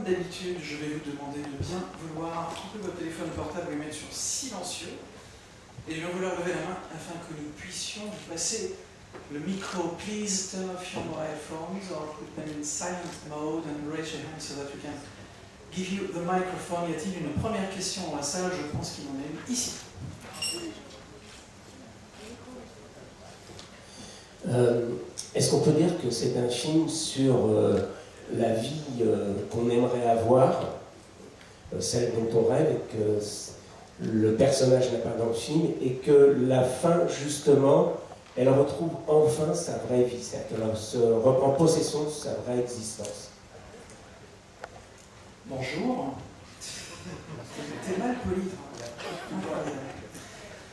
d'habitude, je vais vous demander de bien vouloir couper votre téléphone portable et mettre sur silencieux, et de bien vouloir lever la main afin que nous puissions vous passer le micro. Please turn off your mobile phones or put them in silent mode and raise your hand so that we can give you the microphone. Y a-t-il une première question dans la salle? Je pense qu'il y en a une ici. Est-ce qu'on peut dire que c'est un film sur la vie qu'on aimerait avoir, celle dont on rêve, et que le personnage n'est pas dans le film, et que la fin, justement, elle retrouve enfin sa vraie vie, c'est-à-dire qu'elle se reprend possession de sa vraie existence? Bonjour. T'es mal poli.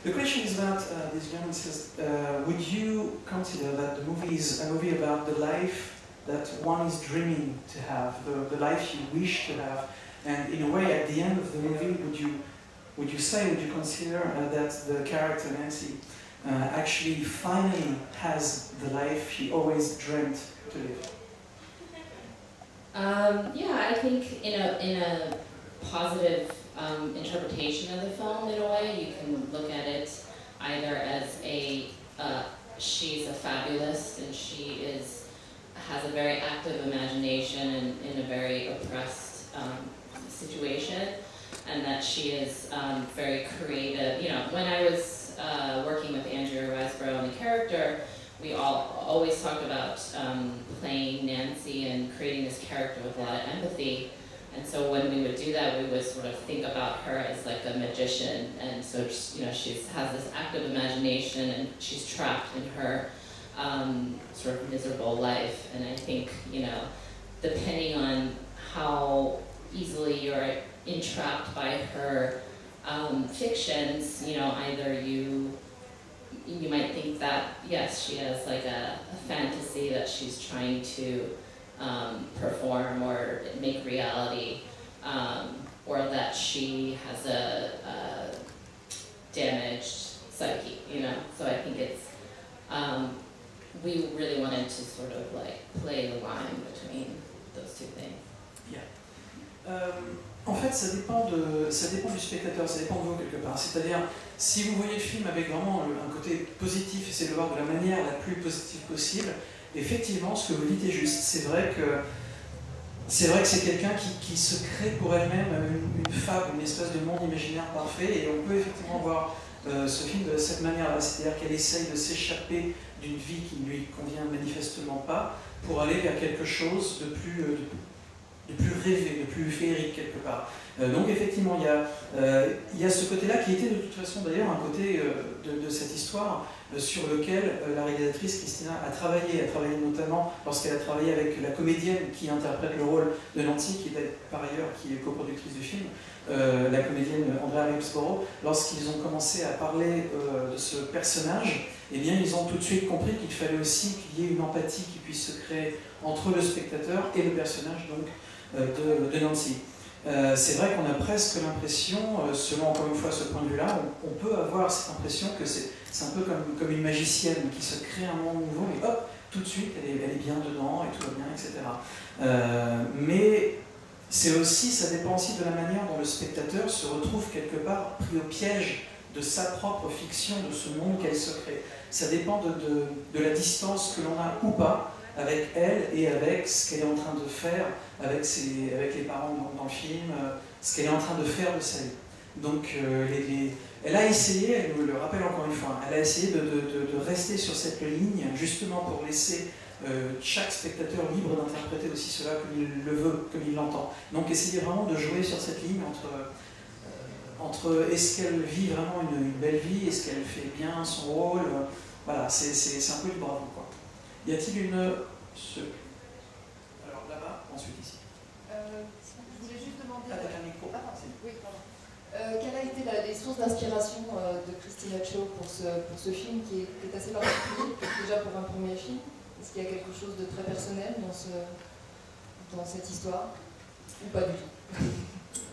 The question is about this gentleman says, would you consider that the movie is a movie about the life that one is dreaming to have, the life you wish to have, and in a way, at the end of the movie, would you consider that the character Nancy actually finally has the life she always dreamt to live? Yeah, I think in a positive interpretation of the film, in a way, you can look at it either as she's a fabulist and she has a very active imagination and in a very oppressed situation, and that she is very creative. You know, when I was working with Andrea Riseborough and the character, we always talked about playing Nancy and creating this character with a lot of empathy. And so when we would do that, we would sort of think about her as like a magician. And so, you know, she has this active imagination and she's trapped in her sort of miserable life. And I think, you know, depending on how easily you're entrapped by her fictions, you know, either you might think that, yes, she has like a fantasy that she's trying to perform or make reality, or that she has a damaged psyche, you know. So I think it's, we really wanted to sort of like play the line between those two things. Yeah. En fait, ça dépend du spectateur, ça dépend de vous quelque part. C'est-à-dire, si vous voyez le film avec vraiment un côté positif, essayez de le voir de la manière la plus positive possible, effectivement, ce que vous dites est juste. C'est vrai que c'est quelqu'un qui se crée pour elle-même une fable, une espèce de monde imaginaire parfait, et on peut effectivement voir ce film de cette manière-là, c'est-à-dire qu'elle essaye de s'échapper d'une vie qui ne lui convient manifestement pas pour aller vers quelque chose de plus rêvé, de plus féerique quelque part. Donc effectivement, il y a ce côté-là qui était de toute façon d'ailleurs un côté de cette histoire sur lequel la réalisatrice Christina a travaillé notamment lorsqu'elle a travaillé avec la comédienne qui interprète le rôle de Nancy, qui est par ailleurs qui est coproductrice du film, la comédienne Andrea Riseborough. Lorsqu'ils ont commencé à parler de ce personnage, eh bien ils ont tout de suite compris qu'il fallait aussi qu'il y ait une empathie qui puisse se créer entre le spectateur et le personnage donc de Nancy. C'est vrai qu'on a presque l'impression, selon encore une fois ce point de vue-là, on peut avoir cette impression que c'est un peu comme une magicienne qui se crée un monde nouveau et hop, tout de suite elle est bien dedans et tout va bien, etc. Mais c'est aussi, ça dépend aussi de la manière dont le spectateur se retrouve quelque part pris au piège de sa propre fiction, de ce monde qu'elle se crée. Ça dépend de la distance que l'on a ou pas avec elle et avec ce qu'elle est en train de faire avec les parents dans le film, ce qu'elle est en train de faire de sa vie. Donc elle a essayé, elle nous le rappelle encore une fois, elle a essayé de rester sur cette ligne justement pour laisser chaque spectateur libre d'interpréter aussi cela comme il le veut, comme il l'entend. Donc essayer vraiment de jouer sur cette ligne entre est-ce qu'elle vit vraiment une belle vie, est-ce qu'elle fait bien son rôle, voilà, c'est un peu du bravo, quoi. Y a-t-il une... Alors là-bas, ensuite ici. Je voulais juste demander... Ah, t'as un micro. Oui, pardon. Quelle a été les sources d'inspiration de Christina Cho pour ce film qui est assez particulier, déjà pour un premier film? Est-ce qu'il y a quelque chose de très personnel dans cette histoire? Ou pas du tout?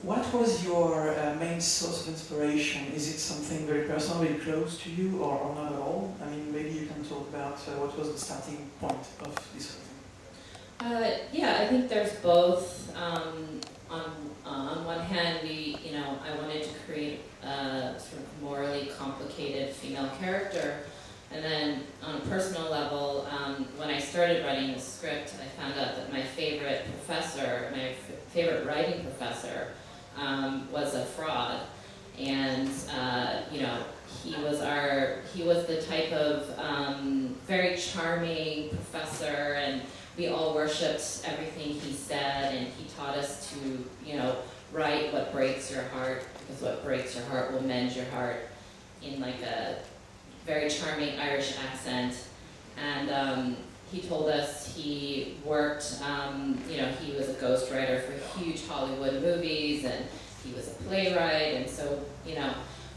What was your main source of inspiration? Is it something very personally close to you or not at all? I mean, maybe you can talk about what was the starting point of this whole thing. Yeah, I think there's both. On one hand, I wanted to create a sort of morally complicated female character, and then on a personal level, when I started writing the script, I found out that my favorite professor, my favorite writing professor, was a fraud, and he was the type of very charming professor, and we all worshipped everything he said, and he taught us to, write what breaks your heart, because what breaks your heart will mend your heart, in like a very charming Irish accent. And he told us he worked, he was a ghostwriter for huge Hollywood movies, and he was a playwright, and so,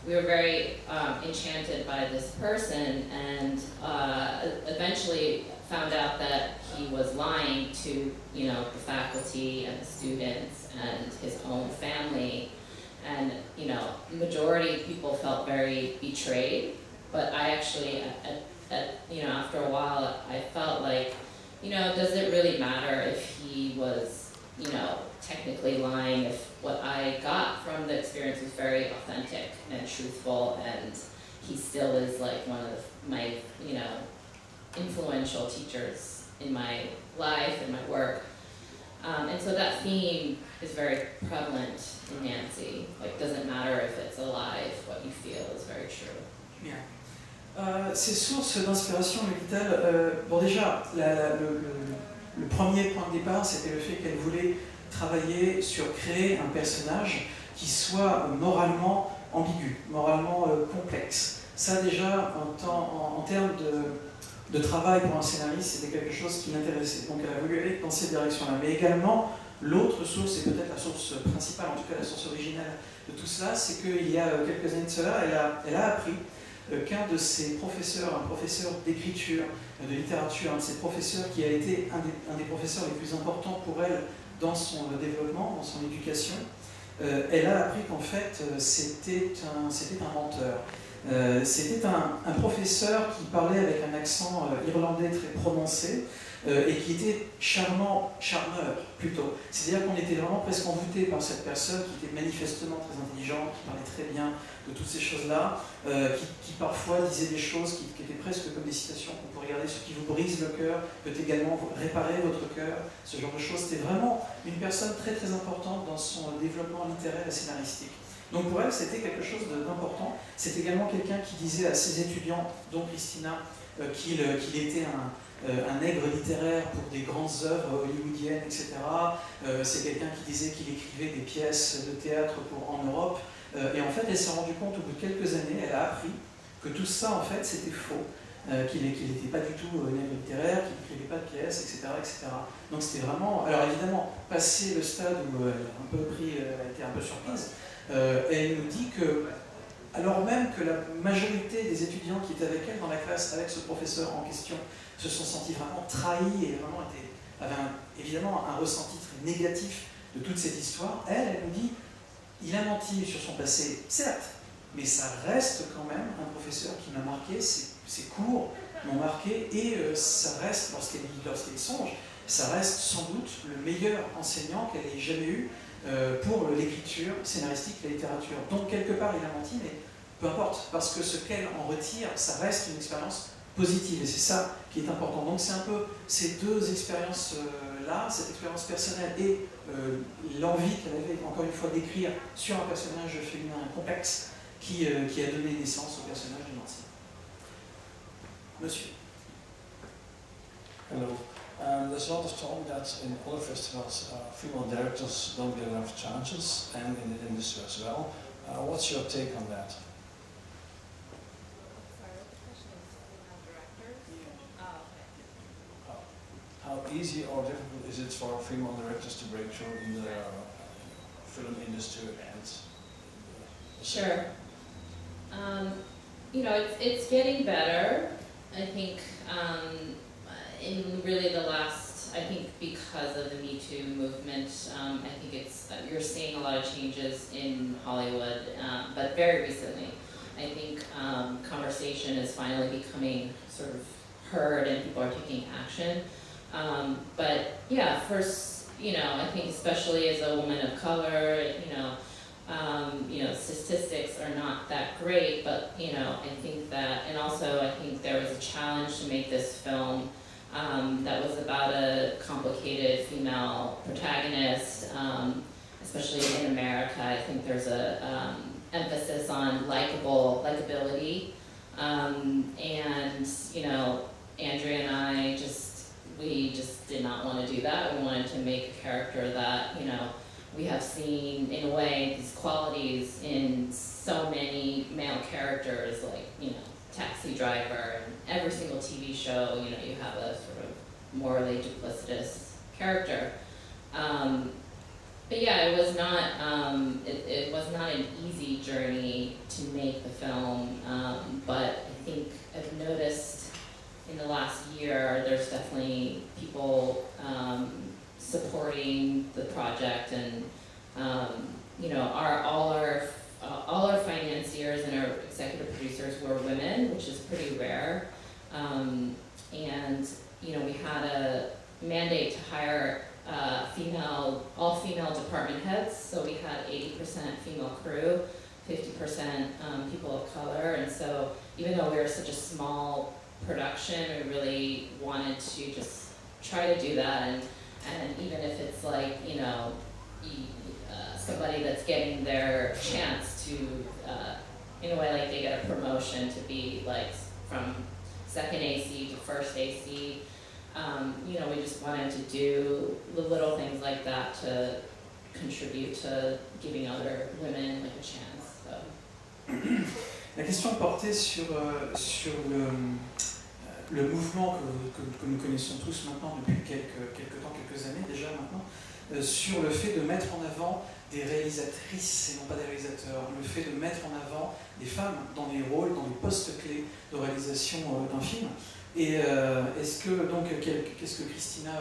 we were very enchanted by this person, and eventually found out that he was lying to, the faculty and the students and his own family. And, the majority of people felt very betrayed, but I actually, after a while, I felt like, does it really matter if he was, technically lying, if what I got from the experience was very authentic and truthful, and he still is like one of my, influential teachers in my life and my work. And so that theme is very prevalent in Nancy. Like, doesn't matter if it's alive, what you feel is very true. Bien. Ces sources d'inspiration, me dit-elle, bon déjà, le premier point de départ, c'était le fait qu'elle voulait travailler sur créer un personnage qui soit moralement ambigu, moralement complexe. Ça déjà, en termes de travail pour un scénariste, c'était quelque chose qui l'intéressait. Donc elle a voulu aller dans cette direction-là. Mais également, l'autre source, et peut-être la source principale, en tout cas la source originale de tout cela, c'est qu'il y a quelques années de cela, elle a appris qu'un de ses professeurs, un professeur d'écriture, de littérature, un de ses professeurs qui a été un des professeurs les plus importants pour elle dans son développement, dans son éducation, elle a appris qu'en fait c'était un menteur. C'était un professeur qui parlait avec un accent irlandais très prononcé et qui était charmeur plutôt. C'est-à-dire qu'on était vraiment presque envoûté par cette personne qui était manifestement très intelligente, qui parlait très bien de toutes ces choses-là, qui parfois disait des choses qui étaient presque comme des citations qu'on pourrait regarder. Ce qui vous brise le cœur peut également réparer votre cœur, ce genre de choses. C'était vraiment une personne très très importante dans son développement littéraire et scénaristique. Donc pour elle, c'était quelque chose d'important. C'est également quelqu'un qui disait à ses étudiants, dont Christina, qu'il était un nègre littéraire pour des grandes œuvres hollywoodiennes, etc. C'est quelqu'un qui disait qu'il écrivait des pièces de théâtre en Europe. Et en fait, elle s'est rendue compte au bout de quelques années, elle a appris que tout ça, en fait, c'était faux. Qu'il n'était pas du tout nègre littéraire, qu'il n'écrivait pas de pièces, etc., etc. Donc c'était vraiment... Alors évidemment, passé le stade où elle a été un peu surprise, elle nous dit que, alors même que la majorité des étudiants qui étaient avec elle dans la classe, avec ce professeur en question, se sont sentis vraiment trahis et vraiment avaient évidemment un ressenti très négatif de toute cette histoire, elle nous dit, il a menti sur son passé, certes, mais ça reste quand même un professeur qui m'a marqué, ses cours m'ont marqué, et ça reste, lorsqu'elle songe, ça reste sans doute le meilleur enseignant qu'elle ait jamais eu pour l'écriture scénaristique, la littérature. Donc quelque part il a menti, mais peu importe, parce que ce qu'elle en retire, ça reste une expérience positive, et c'est ça qui est important. Donc c'est un peu ces deux expériences-là, cette expérience personnelle et l'envie qu'elle avait, encore une fois, d'écrire sur un personnage féminin complexe qui a donné naissance au personnage de Nancy. Monsieur. Hello. There's a lot of talk that in other festivals female directors don't get enough chances, and in the industry as well. What's your take on that? How easy or difficult is it for female directors to break through in the film industry and Sure. It's getting better. I think in really the last, I think because of the Me Too movement, I think you're seeing a lot of changes in Hollywood, but very recently. I think conversation is finally becoming sort of heard and people are taking action. But yeah, first, I think especially as a woman of color, statistics are not that great, but, I think that, and also I think there was a challenge to make this film that was about a complicated female protagonist, especially in America. I think there's a emphasis on likability, and, Andrea and I we just did not want to do that. We wanted to make a character that, we have seen, in a way, these qualities in so many male characters, like, Taxi Driver, and every single TV show, you have a sort of morally duplicitous character. But yeah, it was not, it was not an easy journey to make the film, but I think I've noticed in the last year, there's definitely people supporting the project, and all our financiers and our executive producers were women, which is pretty rare, and we had a mandate to hire all female department heads, so we had 80% female crew, 50% people of color, and so even though we were such a small production, we really wanted to just try to do that, and even if it's like, somebody that's getting their chance to, in a way, like they get a promotion to be like from second AC to first AC, we just wanted to do the little things like that to contribute to giving other women like a chance. So. La question portait sur le mouvement que nous connaissons tous maintenant depuis quelques années déjà maintenant, sur le fait de mettre en avant des réalisatrices et non pas des réalisateurs, le fait de mettre en avant des femmes dans les rôles, dans les postes clés de réalisation d'un film. Et qu'est-ce que Christina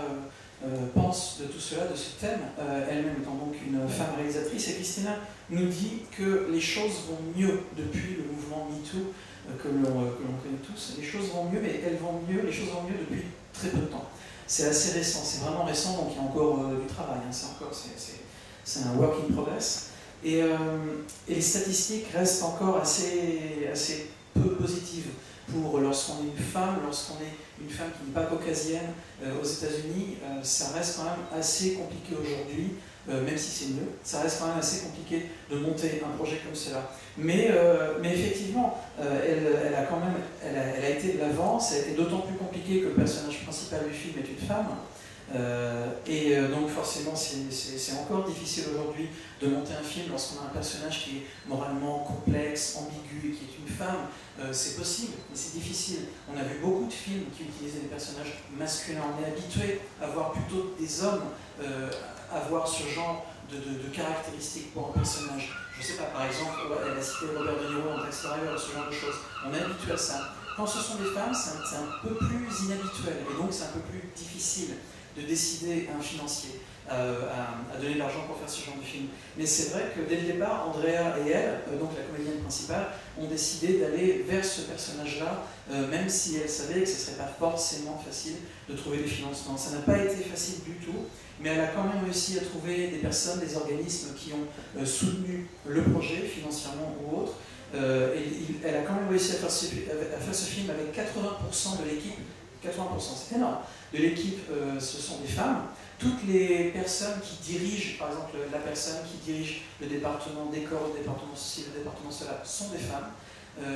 pense de tout cela, de ce thème, elle-même étant donc une femme réalisatrice. Et Christina nous dit que les choses vont mieux depuis le mouvement MeToo que l'on connaît tous. Les choses vont mieux, mais les choses vont mieux depuis très peu de temps. C'est assez récent, c'est vraiment récent, donc il y a encore du travail, hein, c'est un work in progress. Et les statistiques restent encore assez peu positives pour lorsqu'on est une femme qui n'est pas caucasienne aux États-Unis, ça reste quand même assez compliqué aujourd'hui, même si c'est mieux, ça reste quand même assez compliqué de monter un projet comme cela. Mais effectivement, elle a été de l'avant, ça a été d'autant plus compliqué que le personnage principal du film est une femme. Donc forcément c'est encore difficile aujourd'hui de monter un film lorsqu'on a un personnage qui est moralement complexe, ambigu et qui est une femme. C'est possible, mais c'est difficile. On a vu beaucoup de films qui utilisaient des personnages masculins. On est habitué à voir plutôt des hommes avoir ce genre de caractéristiques pour un personnage. Je ne sais pas, par exemple, elle a cité Robert De Niro dans Taxi Driver, ce genre de choses. On est habitué à ça. Quand ce sont des femmes, c'est un peu plus inhabituel et donc c'est un peu plus difficile de décider à un financier à donner de l'argent pour faire ce genre de film. Mais c'est vrai que dès le départ, Andrea et elle, donc la comédienne principale, ont décidé d'aller vers ce personnage-là, même si elles savaient que ce ne serait pas forcément facile de trouver des financements. Ça n'a pas été facile du tout, mais elle a quand même réussi à trouver des personnes, des organismes qui ont soutenu le projet financièrement ou autre. Elle a quand même réussi à faire ce film avec 80% de l'équipe. 80%, c'est énorme. De l'équipe, ce sont des femmes. Toutes les personnes qui dirigent, par exemple la personne qui dirige le département décor, le département ceci, le département cela, sont des femmes.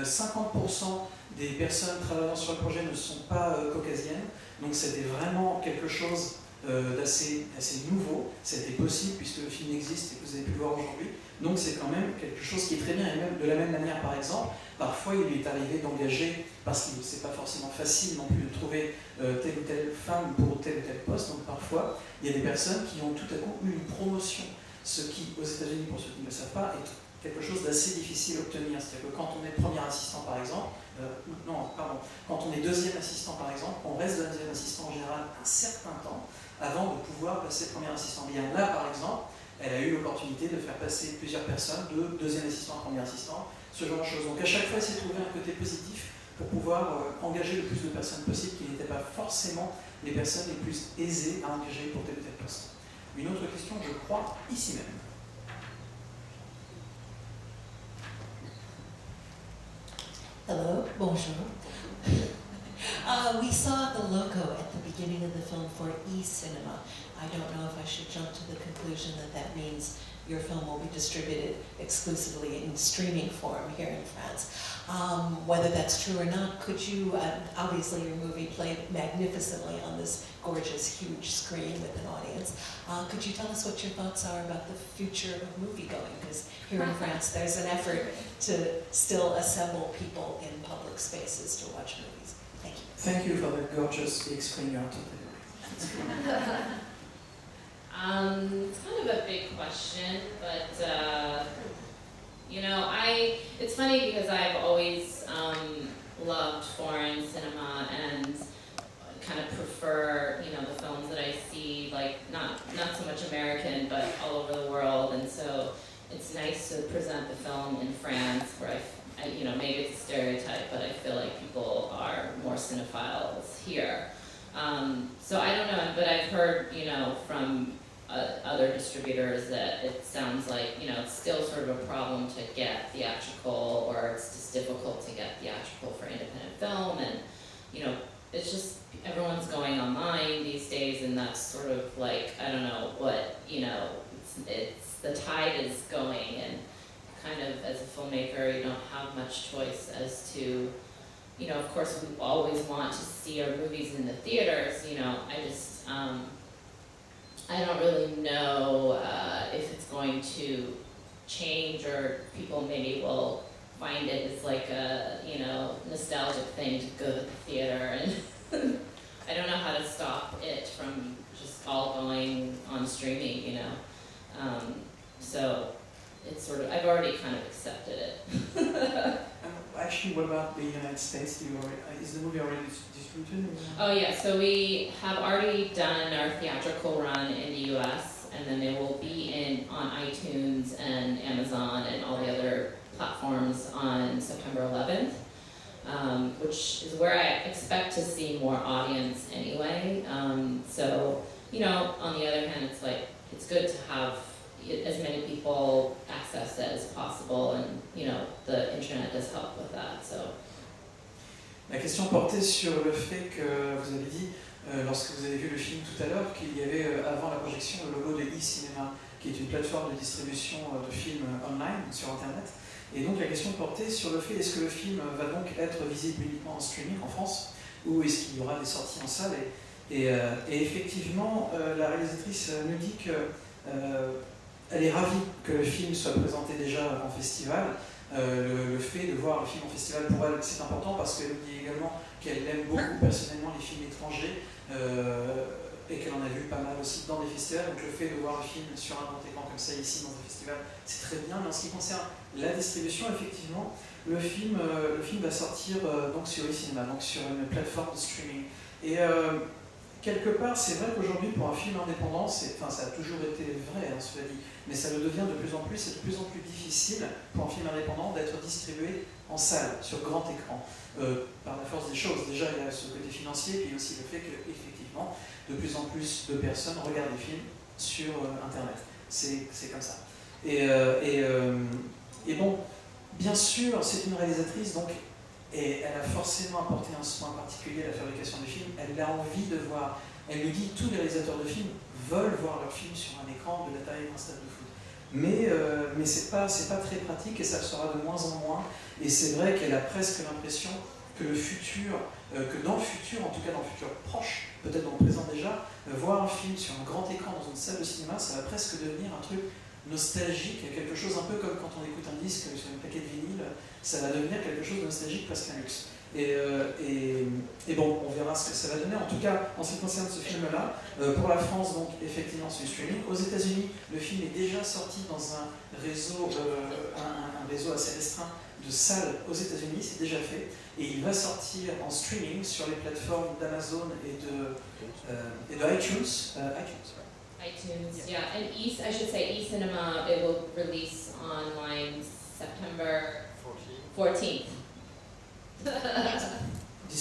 50% des personnes travaillant sur le projet ne sont pas caucasiennes. Donc c'était vraiment quelque chose d'assez nouveau. C'était possible puisque le film existe et que vous avez pu le voir aujourd'hui. Donc c'est quand même quelque chose qui est très bien. Et même de la même manière, par exemple, parfois il lui est arrivé d'engager, parce que c'est pas forcément facile non plus de trouver telle ou telle femme pour tel ou tel poste, donc parfois il y a des personnes qui ont tout à coup eu une promotion, ce qui aux États-Unis, pour ceux qui ne le savent pas, est quelque chose d'assez difficile à obtenir. C'est-à-dire que quand on est premier assistant par exemple, quand on est deuxième assistant par exemple, on reste deuxième assistant en général un certain temps avant de pouvoir passer premier assistant. Bien là par exemple, elle a eu l'opportunité de faire passer plusieurs personnes de deuxième assistant à premier assistant, ce genre de choses. Donc à chaque fois, c'est trouver un côté positif pour pouvoir engager le plus de personnes possible qui n'étaient pas forcément les personnes les plus aisées à engager pour tel ou tel poste. Une autre question, je crois, ici même. Hello, bonjour. We saw the logo at the beginning of the film for e-cinema. I don't know if I should jump to the conclusion that that means your film will be distributed exclusively in streaming form here in France. Whether that's true or not, could you, obviously your movie played magnificently on this gorgeous, huge screen with an audience. Could you tell us what your thoughts are about the future of movie-going? Because here in France, there's an effort to still assemble people in public spaces to watch movies. Thank you. Thank you for the gorgeous explaining out of the It's kind of a big question, but it's funny because I've always loved foreign cinema and kind of prefer, the films that I see, like not so much American, but all over the world, and so it's nice to present the film in France, where maybe it's a stereotype, but I feel like people are more cinephiles here. So I don't know, but I've heard, from other distributors that it sounds like, it's still sort of a problem to get theatrical, or it's just difficult to get theatrical for independent film, and, it's just, everyone's going online these days, and that's sort of like, I don't know what, it's the tide is going, and kind of, as a filmmaker, you don't have much choice as to, of course, we always want to see our movies in the theaters, I don't really know if it's going to change, or people maybe will find it as like a, nostalgic thing to go to the theater, and I don't know how to stop it from just all going on streaming, so it's sort of, I've already kind of accepted it. Actually, what about the United States? Is the movie already distributed? Oh yeah, so we have already done our theatrical run in the US, and then they will be on iTunes and Amazon and all the other platforms on September 11th, which is where I expect to see more audience anyway. So, on the other hand, it's like, it's good to have as many people access it as possible, and the internet does help with that. So. La question portait sur le fait que vous avez dit, lorsque vous avez vu le film tout à l'heure, qu'il y avait avant la projection le logo de e-cinéma, qui est une plateforme de distribution de films online sur Internet. Et donc la question portait sur le fait, est-ce que le film va donc être visible uniquement en streaming en France, ou est-ce qu'il y aura des sorties en salle, et effectivement, la réalisatrice nous dit que elle est ravie que le film soit présenté déjà en festival. Le fait de voir le film en festival, pour elle, c'est important, parce qu'elle dit également qu'elle aime beaucoup personnellement les films étrangers, et qu'elle en a vu pas mal aussi dans des festivals. Donc le fait de voir le film sur un grand écran comme ça ici dans un festival, c'est très bien. Mais en ce qui concerne la distribution, effectivement, le film va sortir donc sur e-cinéma, donc sur une plateforme de streaming. Et quelque part, c'est vrai qu'aujourd'hui, pour un film indépendant, ça a toujours été vrai, cela dit, mais ça le devient de plus en plus, c'est de plus en plus difficile pour un film indépendant d'être distribué en salle, sur grand écran, par la force des choses. Déjà, il y a ce côté financier, puis aussi le fait qu'effectivement, de plus en plus de personnes regardent des films sur Internet. C'est comme ça. Et bon, bien sûr, c'est une réalisatrice, donc, et elle a forcément apporté un soin particulier à la fabrication des films. Elle a envie de voir. Elle nous dit, tous les réalisateurs de films veulent voir leurs films sur un écran de la taille d'un stade de foot. Mais c'est pas très pratique, et ça le sera de moins en moins. Et c'est vrai qu'elle a presque l'impression que dans le futur, en tout cas dans le futur proche, peut-être dans le présent déjà, voir un film sur un grand écran dans une salle de cinéma, ça va presque devenir un truc nostalgique, quelque chose un peu comme quand on écoute un disque sur un paquet de vinyle, ça va devenir quelque chose de nostalgique, presque un luxe. Et bon, on verra ce que ça va donner. En tout cas, en ce qui concerne ce film-là, pour la France, donc effectivement, c'est du streaming. Aux États-Unis, le film est déjà sorti dans un réseau assez restreint de salles aux États-Unis, c'est déjà fait, et il va sortir en streaming sur les plateformes d'Amazon et de iTunes. iTunes, yeah, and I should say e-cinema, it will release online September 14th.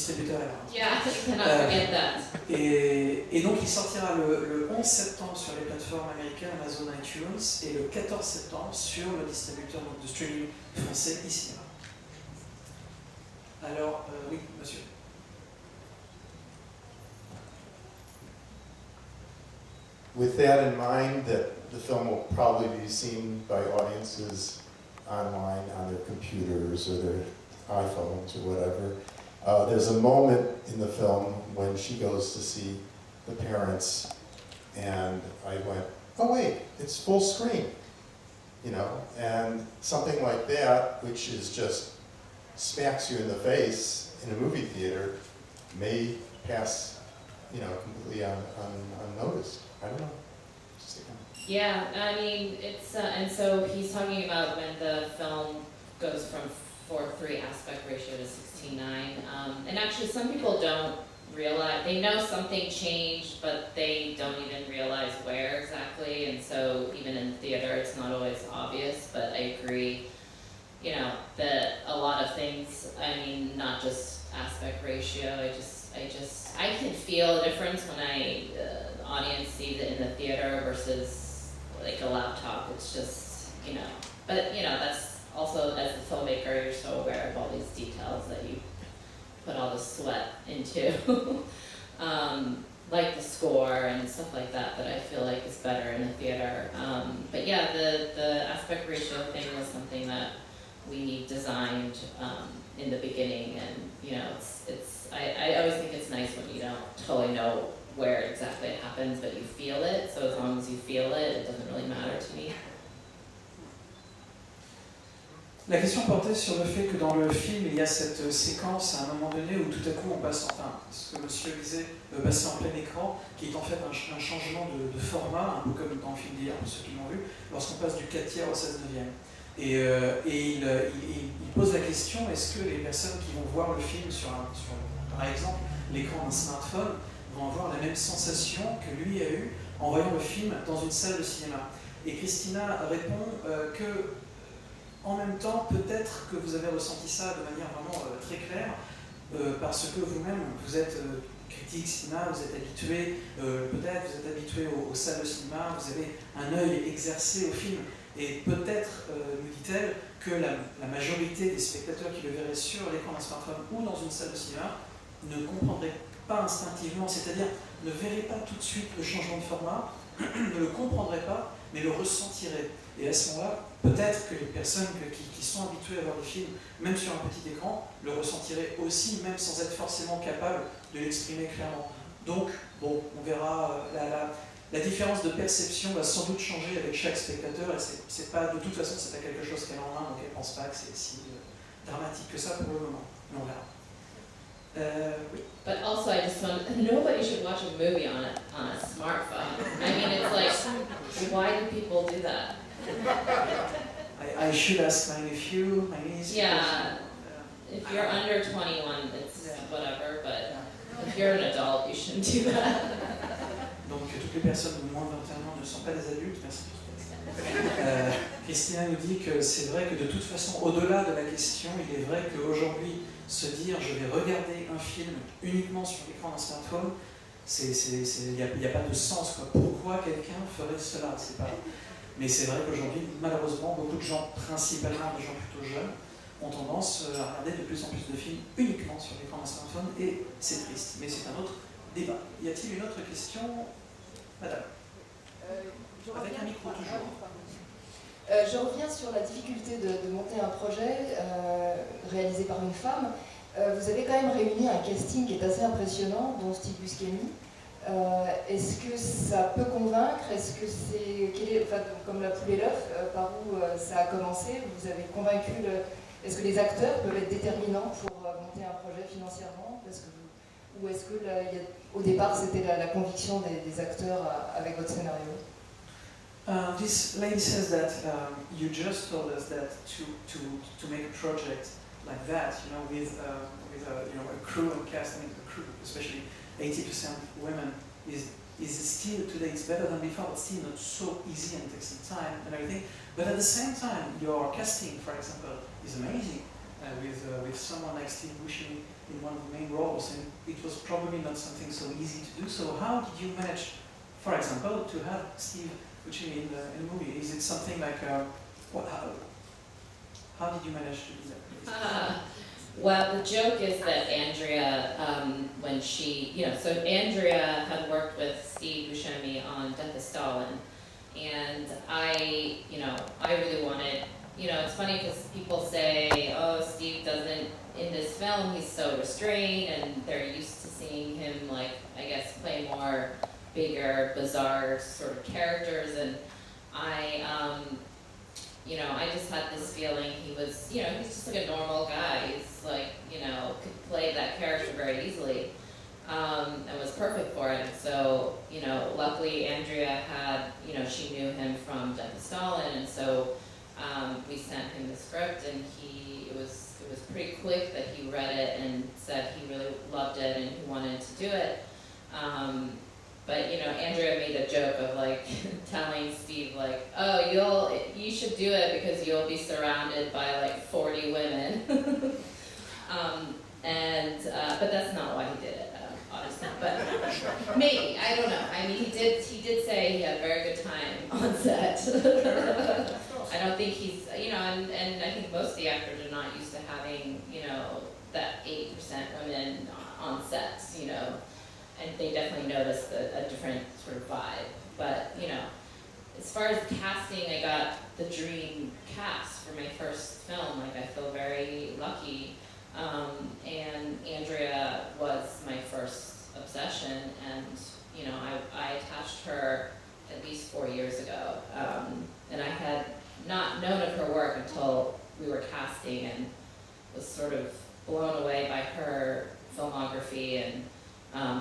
distributeur est là. Yeah, you cannot forget that. Et donc il sortira le 11 septembre sur les plateformes américaines Amazon iTunes et le 14 septembre sur le distributeur de streaming français iCinema. Alors, oui, monsieur. With that in mind, that the film will probably be seen by audiences online on their computers or their iPhones or whatever, there's a moment in the film when she goes to see the parents, and I went, oh wait, it's full screen, you know, and something like that, which is just smacks you in the face in a movie theater, may pass, you know, completely unnoticed. I don't know. Just a comment. Yeah, I mean, it's, and so he's talking about when the film goes from 4:3 aspect ratio to 16:9. And actually some people don't realize, they know something changed, but they don't even realize where exactly. And so even in theater, it's not always obvious, but I agree, you know, that a lot of things, I mean, not just aspect ratio, I can feel a difference when the audience sees it in the theater versus like a laptop. It's just, you know, but you know, that's also, as a filmmaker, you're so aware of all these details that you put all the sweat into. Like the score and stuff like that I feel like is better in the theater. But yeah, the aspect ratio thing was something that we designed in the beginning, and you know, I always think it's nice when you don't totally know where exactly it happens, but you feel it. So as long as you feel it, it doesn't really matter to me. La question portait sur le fait que dans le film, il y a cette séquence à un moment donné où tout à coup on passe, enfin, ce que monsieur disait, passer en plein écran, qui est en fait un changement de format, un peu comme dans le film d'hier, pour ceux qui l'ont vu, lorsqu'on passe du 4/3 au 16/9. Et il pose la question, est-ce que les personnes qui vont voir le film sur par exemple, l'écran d'un smartphone vont avoir la même sensation que lui a eu en voyant le film dans une salle de cinéma? Et Christina répond que en même temps, peut-être que vous avez ressenti ça de manière vraiment très claire, parce que vous-même, vous êtes critique cinéma, vous êtes habitué, peut-être vous êtes habitué aux salles de cinéma, vous avez un œil exercé au film, et peut-être, nous dit-elle, que la majorité des spectateurs qui le verraient sur l'écran d'un smartphone ou dans une salle de cinéma ne comprendraient pas instinctivement, c'est-à-dire ne verraient pas tout de suite le changement de format, ne le comprendraient pas, mais le ressentiraient. Et à ce moment-là, peut-être que les personnes qui sont habituées à voir des films, même sur un petit écran, le ressentiraient aussi, même sans être forcément capables de l'exprimer clairement. Donc, bon, on verra, la différence de perception va sans doute changer avec chaque spectateur, et c'est pas, de toute façon, c'est pas quelque chose qu'elle a en main, donc elle pense pas que c'est si dramatique que ça pour le moment. Mais on verra. Oui. But also, I just want, nobody should watch a movie on a smartphone. I mean, it's like, why do people do that? I should ask my nephew, my niece. Yeah, if you're under 21, it's whatever, but if you're an adult, you shouldn't do that. Donc toutes les personnes de moins de 21 ans ne sont pas des adultes, merci. Christina nous dit que c'est vrai que de toute façon, au-delà de la question, il est vrai qu'aujourd'hui, se dire je vais regarder un film uniquement sur l'écran d'un smartphone, il n'y a pas de sens, quoi. Pourquoi quelqu'un ferait cela? Mais c'est vrai qu'aujourd'hui, malheureusement, beaucoup de gens, principalement des gens plutôt jeunes, ont tendance à regarder de plus en plus de films uniquement sur l'écran d'un smartphone, et c'est triste, mais c'est un autre débat. Y a-t-il une autre question? Madame. Avec un micro toujours. Je reviens sur la difficulté de monter un projet réalisé par une femme. Vous avez quand même réuni un casting qui est assez impressionnant, dont Steve Buscemi. Est-ce que ça peut convaincre? Est-ce que c'est, enfin, comme la poule et l'œuf, par où ça a commencé? Vous avez convaincu est-ce que les acteurs peuvent être déterminants pour monter un projet financièrement? Ou est-ce que au départ c'était la conviction des acteurs avec votre scénario? This lady says that you just told us that to make a project like that, you know, with a crew and cast, I mean, a crew, especially 80% women, is still today, it's better than before, but still not so easy and takes some time and everything. But at the same time, your casting, for example, is amazing. with someone like Steve Buscemi in one of the main roles, and it was probably not something so easy to do. So how did you manage, for example, to have Steve Buscemi in the movie? Is it something like, how did you manage to do that? Well, the joke is that Andrea, when she, so Andrea had worked with Steve Buscemi on Death of Stalin, and I really wanted, it's funny because people say, oh, Steve doesn't, in this film, he's so restrained, and they're used to seeing him, like, I guess, play more bigger, bizarre sort of characters, and I just had this feeling he was, he's just like a normal guy. He's like, could play that character very easily, and was perfect for it. So, luckily Andrea had, she knew him from Death of Stalin, and so we sent him the script, and it was pretty quick that he read it and said he really loved it and he wanted to do it. But Andrea made a joke of like telling Steve like, oh, you should do it because you'll be surrounded by like 40 women. But that's not why he did it, honestly. But maybe, I don't know. I mean, he did say he had a very good time on set. I don't think he's, and I think most of the actors are not used to having, that 80% women on sets, and they definitely noticed a different sort of vibe. But, as far as casting, I got the dream cast for my first film. Like, I feel very lucky. And Andrea was my first obsession, and, I attached her at least 4 years ago. And I had not known of her work until we were casting, and was sort of blown away by her filmography. And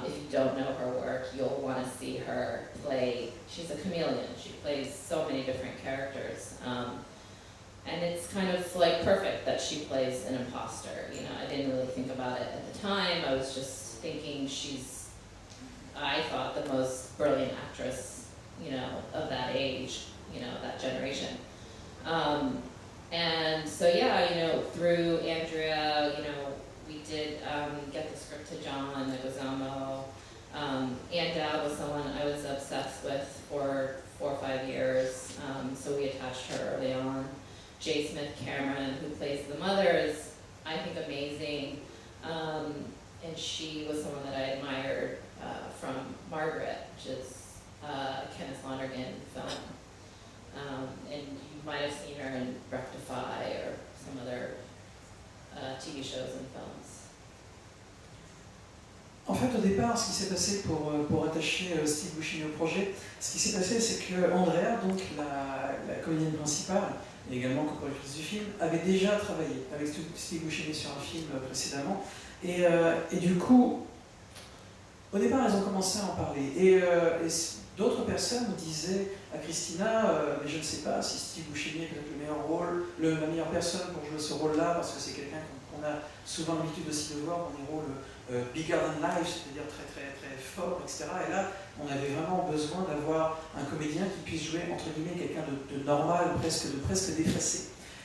if you don't know her work, you'll want to see her play. She's a chameleon. She plays so many different characters. And it's kind of like perfect that she plays an imposter. I didn't really think about it at the time. I was just thinking I thought, the most brilliant actress, of that age, that generation. And so, yeah, through Andrea, we did get the script to John Leguizamo. Ann Dowd was someone I was obsessed with for 4 or 5 years, so we attached her early on. J. Smith Cameron, who plays the mother, is, I think, amazing, and she was someone that I admired from Margaret, which is a Kenneth Lonergan film. And you might have seen her in Rectify or some other TV shows and films. En fait, au départ, ce qui s'est passé pour attacher Steve Buscemi au projet, ce qui s'est passé, c'est que Andrea, donc la comédienne principale, et également co-productrice du film, avait déjà travaillé avec Steve Buscemi sur un film précédemment. Et du coup, au départ, elles ont commencé à en parler. Et d'autres personnes me disaient à Christina, mais je ne sais pas si Steve Buscemi est peut-être le meilleur rôle, la meilleure personne pour jouer ce rôle-là, parce que c'est quelqu'un qu'on a souvent l'habitude aussi de voir dans des rôles bigger than life, c'est-à-dire très très très fort, etc. Et là, on avait vraiment besoin d'avoir un comédien qui puisse jouer, entre guillemets, quelqu'un de normal, presque défacé.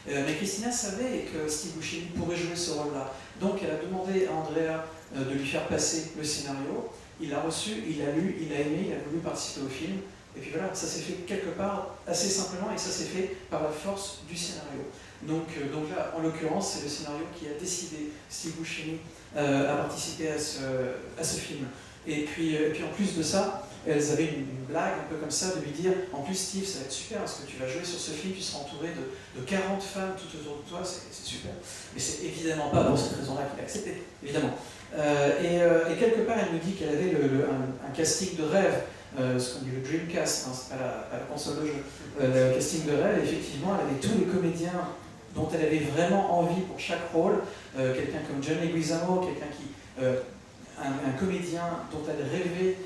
Mais Christina savait que Steve Buscemi pourrait jouer ce rôle-là. Donc elle a demandé à Andrea de lui faire passer le scénario. Il l'a reçu, il l'a lu, il l'a aimé, il a voulu participer au film. Et puis voilà, ça s'est fait quelque part assez simplement, et ça s'est fait par la force du scénario. Donc là, en l'occurrence, c'est le scénario qui a décidé Steve Buscemi à participer à ce film. Et puis en plus de ça, elles avaient une blague un peu comme ça de lui dire, en plus Steve, ça va être super parce que tu vas jouer sur ce film, tu seras entouré de 40 femmes tout autour de toi, c'est super. Mais c'est évidemment pas pour cette raison-là qu'il a accepté, évidemment. Et quelque part, elle me dit qu'elle avait un casting de rêve, ce qu'on dit le Dreamcast, hein, c'est pas la console de jeu, le casting de rêve. Et effectivement, elle avait tous les comédiens dont elle avait vraiment envie pour chaque rôle, quelqu'un comme John Leguizamo, un comédien dont elle rêvait,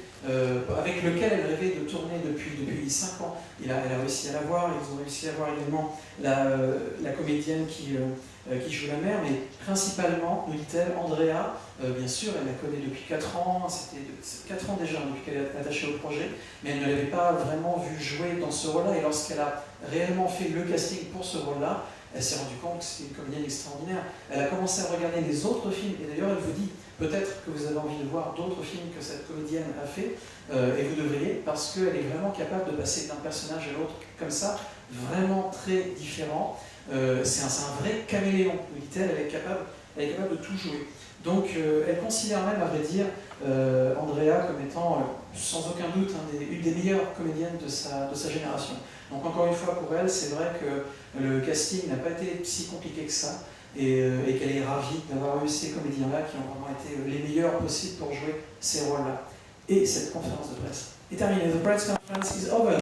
avec lequel elle rêvait de tourner depuis 5 ans. Elle a réussi à l'avoir. Ils ont réussi à avoir également la comédienne qui joue la mère, mais principalement, nous dit-elle, Andrea, bien sûr, elle la connaît depuis 4 ans, c'était 4 ans déjà depuis qu'elle est attachée au projet, mais elle ne l'avait pas vraiment vu jouer dans ce rôle-là, et lorsqu'elle a réellement fait le casting pour ce rôle-là, elle s'est rendue compte que c'était une comédienne extraordinaire. Elle a commencé à regarder les autres films, et d'ailleurs elle vous dit peut-être que vous avez envie de voir d'autres films que cette comédienne a fait, et vous devriez, parce qu'elle est vraiment capable de passer d'un personnage à l'autre comme ça, vraiment très différent. C'est un vrai caméléon, nous dit-elle, elle est capable de tout jouer. Donc elle considère même, à vrai dire, Andrea comme étant, sans aucun doute, une des meilleures comédiennes de sa génération. Donc encore une fois, pour elle, c'est vrai que le casting n'a pas été si compliqué que ça, et qu'elle est ravie d'avoir eu ces comédiens-là qui ont vraiment été les meilleurs possibles pour jouer ces rôles-là. Et cette conférence de presse est terminée. The press conference is over.